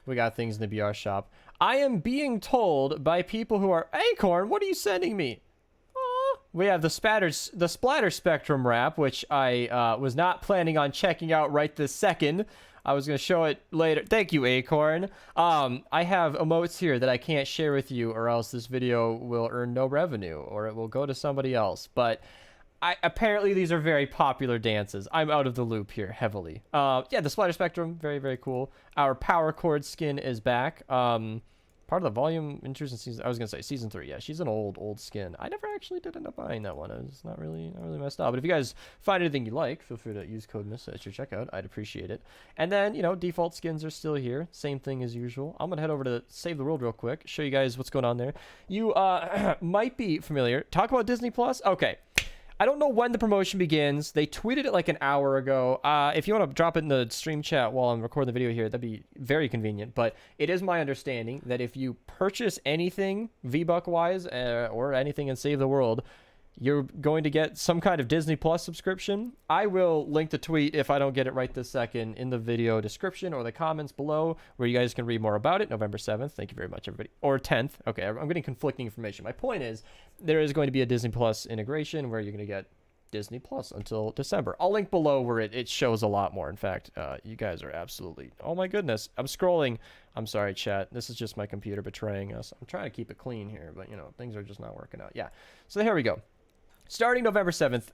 we got things in the BR shop. I am being told by people who are... Acorn, what are you sending me? We have the Splatter Spectrum wrap, which I was not planning on checking out right this second. I was going to show it later. Thank you, Acorn. I have emotes here that I can't share with you, or else this video will earn no revenue, or it will go to somebody else. But apparently these are very popular dances. I'm out of the loop here heavily. Yeah, the Splatter Spectrum, very, very cool. Our Power Chord skin is back. Part of the volume intrusion season. I was gonna say season 3. Yeah, she's an old skin. I never actually did end up buying that one. It's not really messed up. But if you guys find anything you like, feel free to use code Mista at your checkout. I'd appreciate it. And then, you know, default skins are still here. Same thing as usual. I'm gonna head over to Save the World real quick. Show you guys what's going on there. You might be familiar. Talk about Disney Plus. Okay. I don't know when the promotion begins. They tweeted it like an hour ago. If you want to drop it in the stream chat while I'm recording the video here, that'd be very convenient. But it is my understanding that if you purchase anything V-Buck-wise or anything in Save the World, you're going to get some kind of Disney Plus subscription. I will link the tweet if I don't get it right this second in the video description or the comments below where you guys can read more about it. November 7th. Thank you very much, everybody. Or 10th. Okay, I'm getting conflicting information. My point is there is going to be a Disney Plus integration where you're going to get Disney Plus until December. I'll link below where it shows a lot more. In fact, you guys are absolutely... Oh my goodness. I'm scrolling. I'm sorry, chat. This is just my computer betraying us. I'm trying to keep it clean here, but, you know, things are just not working out. Yeah. So here we go. Starting November 7th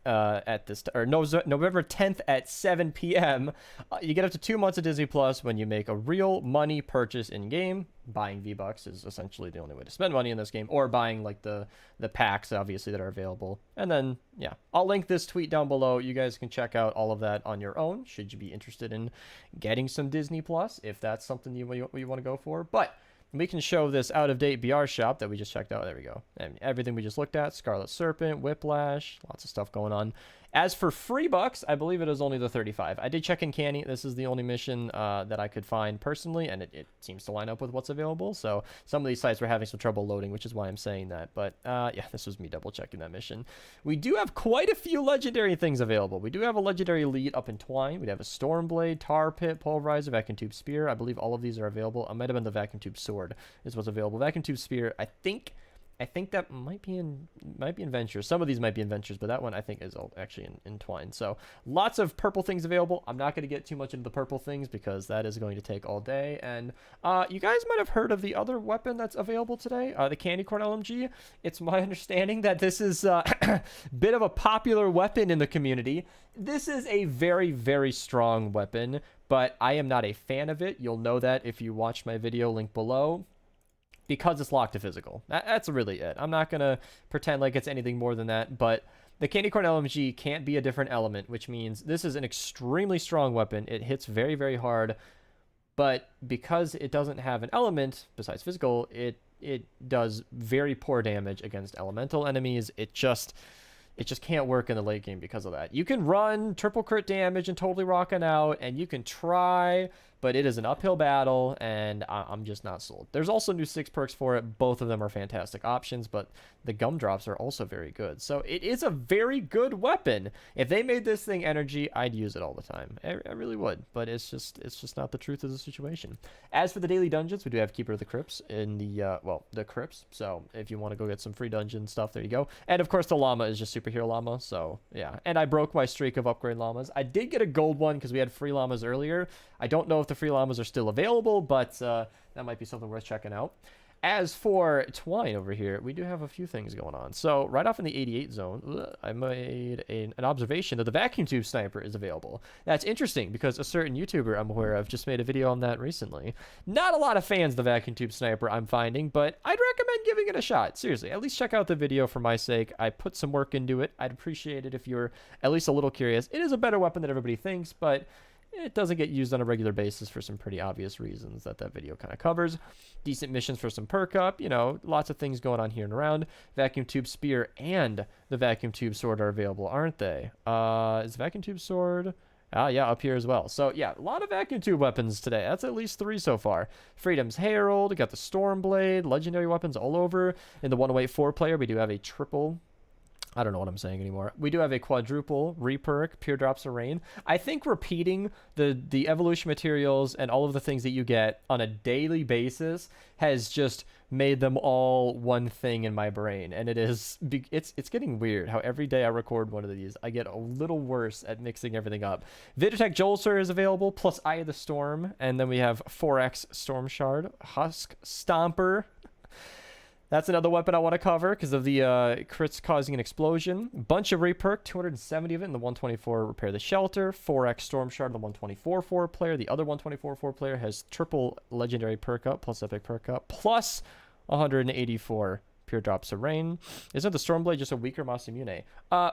November 10th at 7 p.m., you get up to 2 months of Disney Plus when you make a real money purchase in-game. Buying V-Bucks is essentially the only way to spend money in this game, or buying like the packs, obviously, that are available. And then, yeah, I'll link this tweet down below. You guys can check out all of that on your own, should you be interested in getting some Disney Plus, if that's something you want to go for. But we can show this out-of-date BR shop that we just checked out. There we go. And everything we just looked at. Scarlet Serpent, Whiplash, lots of stuff going on. As for free bucks, I believe it is only the 35. I did check in Canny. This is the only mission that I could find personally, and it seems to line up with what's available. So some of these sites were having some trouble loading, which is why I'm saying that. But yeah, this was me double-checking that mission. We do have quite a few legendary things available. We do have a legendary lead up in Twine. We have a Stormblade, Tar Pit, Pulverizer, Vacuum Tube Spear. I believe all of these are available. It might have been the Vacuum Tube Sword is what's available. Vacuum Tube Spear, I think that might be in Ventures. Some of these might be in Ventures, but that one I think is actually in Twine. So lots of purple things available. I'm not going to get too much into the purple things because that is going to take all day. And you guys might have heard of the other weapon that's available today, the Candy Corn LMG. It's my understanding that this is a bit of a popular weapon in the community. This is a very, very strong weapon, but I am not a fan of it. You'll know that if you watch my video, link below. Because it's locked to physical. That's really it. I'm not going to pretend like it's anything more than that, but the Candy Corn LMG can't be a different element, which means this is an extremely strong weapon. It hits very, very hard, but because it doesn't have an element besides physical, it does very poor damage against elemental enemies. It just can't work in the late game because of that. You can run triple crit damage and totally rocking out, and you can try, but it is an uphill battle, and I'm just not sold. There's also new 6 perks for it. Both of them are fantastic options, but the gumdrops are also very good. So it is a very good weapon. If they made this thing energy, I'd use it all the time. I really would, but it's just not the truth of the situation. As for the daily dungeons, we do have Keeper of the Crypts in the, the Crypts. So if you want to go get some free dungeon stuff, there you go. And of course, the llama is just Superhero Llama, so yeah. And I broke my streak of upgrade llamas. I did get a gold one because we had free llamas earlier. I don't know if the free llamas are still available, but that might be something worth checking out. As for Twine over here, we do have a few things going on. So right off in the 88 zone, I made an observation that the Vacuum Tube Sniper is available. That's interesting because a certain YouTuber I'm aware of just made a video on that recently. Not a lot of fans of the Vacuum Tube Sniper, I'm finding, but I'd recommend giving it a shot. Seriously, at least check out the video for my sake. I put some work into it. I'd appreciate it if you're at least a little curious. It is a better weapon than everybody thinks, but it doesn't get used on a regular basis for some pretty obvious reasons that video kind of covers. Decent missions for some perk up, you know, lots of things going on here and around. Vacuum Tube Spear and the Vacuum Tube Sword are available, aren't they? Is Vacuum Tube Sword? Yeah, up here as well. So yeah, a lot of Vacuum Tube weapons today. That's at least 3 so far. Freedom's Herald, got the Stormblade, legendary weapons all over. In the 108 4 player, we do have a triple I don't know what I'm saying anymore. We do have a quadruple reperk, pure drops of rain. I think repeating the evolution materials and all of the things that you get on a daily basis has just made them all one thing in my brain. And it's getting weird how every day I record one of these, I get a little worse at mixing everything up. Viditech Jolster is available, plus Eye of the Storm. And then we have 4X Storm Shard, Husk Stomper. That's another weapon I want to cover because of the crits causing an explosion. Bunch of reperk, 270 of it in the 124 Repair the Shelter. 4x Storm Shard in the 124 4-player. The other 124 4-player has triple legendary perk up plus epic perk up plus 184 pure drops of rain. Isn't the Stormblade just a weaker Masamune?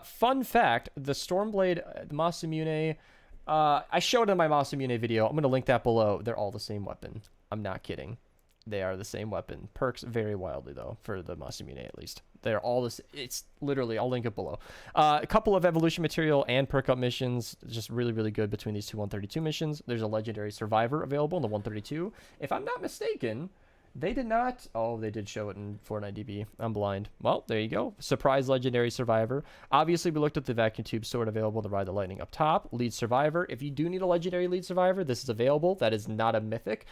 Fun fact, the Stormblade Masamune, I showed it in my Masamune video. I'm going to link that below. They're all the same weapon. I'm not kidding. They are the same weapon. Perks vary wildly, though, for the Masamune at least. They're all this. It's literally, I'll link it below. A couple of evolution material and perk up missions. Just really, really good between these two 132 missions. There's a legendary survivor available in the 132. If I'm not mistaken, they did not. Oh, they did show it in Fortnite DB. I'm blind. Well, there you go. Surprise legendary survivor. Obviously, we looked at the vacuum tube sword available to ride the lightning up top. Lead survivor. If you do need a legendary lead survivor, this is available. That is not a mythic.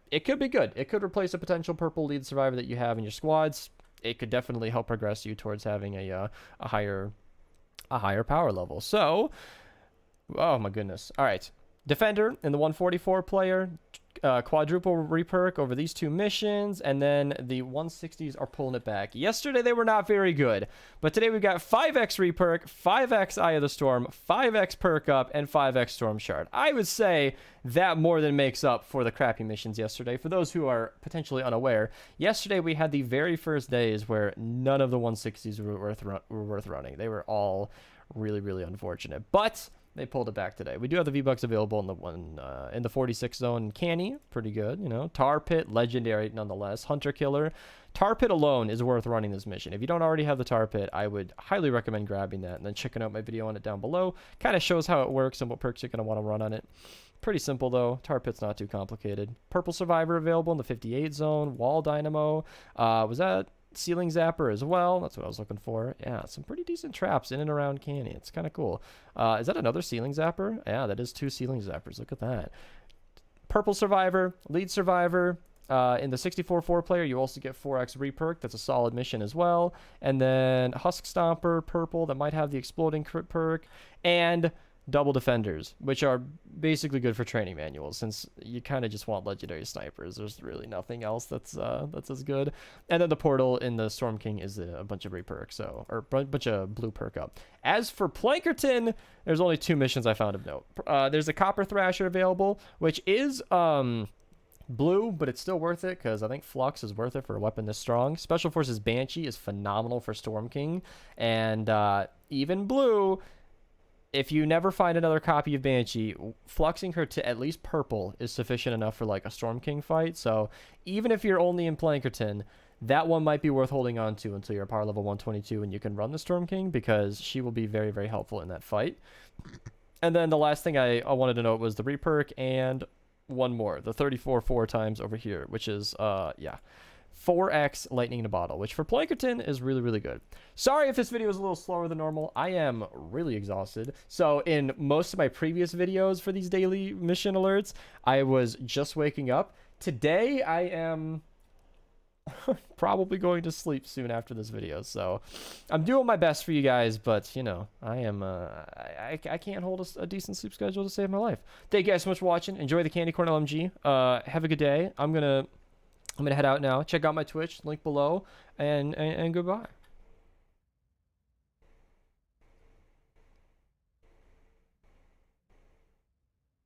It could be good. It could replace a potential purple lead survivor that you have in your squads. It could definitely help progress you towards having a higher power level. So, oh my goodness. All right. Defender in the 144 player. Quadruple reperk over these two missions, and then the 160s are pulling it back. Yesterday they were not very good, but today we've got 5x reperk, 5x Eye of the Storm, 5x perk up, and 5x Storm Shard. I would say that more than makes up for the crappy missions yesterday. For those who are potentially unaware, yesterday we had the very first days where none of the 160s were worth running. They were all really, really unfortunate, but they pulled it back today. We do have the V-Bucks available in the 46 zone. Canny, pretty good, you know. Tar Pit, legendary nonetheless. Hunter Killer. Tar Pit alone is worth running this mission. If you don't already have the Tar Pit, I would highly recommend grabbing that and then checking out my video on it down below. Kind of shows how it works and what perks you're going to want to run on it. Pretty simple, though. Tar Pit's not too complicated. Purple Survivor available in the 58 zone. Wall Dynamo. Was that Ceiling Zapper as well? That's what I was looking for. Yeah, some pretty decent traps in and around Canny. It's kind of cool. Is that another Ceiling Zapper? Yeah, that is 2 Ceiling Zappers. Look at that. Purple Survivor, Lead Survivor. In the 64 4-player, you also get 4x reperk. That's a solid mission as well. And then Husk Stomper, purple, that might have the exploding crit perk. And double defenders, which are basically good for training manuals, since you kind of just want legendary snipers. There's really nothing else that's as good. And then the portal in the Storm King is a bunch of reperk, or a bunch of blue perk up. As for Plankerton, there's only 2 missions I found of note. There's a Copper Thrasher available, which is blue, but it's still worth it because I think Flux is worth it for a weapon this strong. Special Forces Banshee is phenomenal for Storm King, and even blue, if you never find another copy of Banshee, fluxing her to at least purple is sufficient enough for like a Storm King fight. So even if you're only in Plankerton, that one might be worth holding on to until you're power level 122 and you can run the Storm King, because she will be very, very helpful in that fight. And then the last thing I wanted to note was the reperk and one more, the 34 4 times over here, which is 4x Lightning in a Bottle, which for Plankerton is really, really good. Sorry if this video is a little slower than normal. I am really exhausted. So in most of my previous videos for these daily mission alerts, I was just waking up. Today, I am probably going to sleep soon after this video. So I'm doing my best for you guys, but, you know, I am, I can't hold a decent sleep schedule to save my life. Thank you guys so much for watching. Enjoy the Candy Corn LMG. Have a good day. I'm gonna head out now. Check out my Twitch, link below, and goodbye.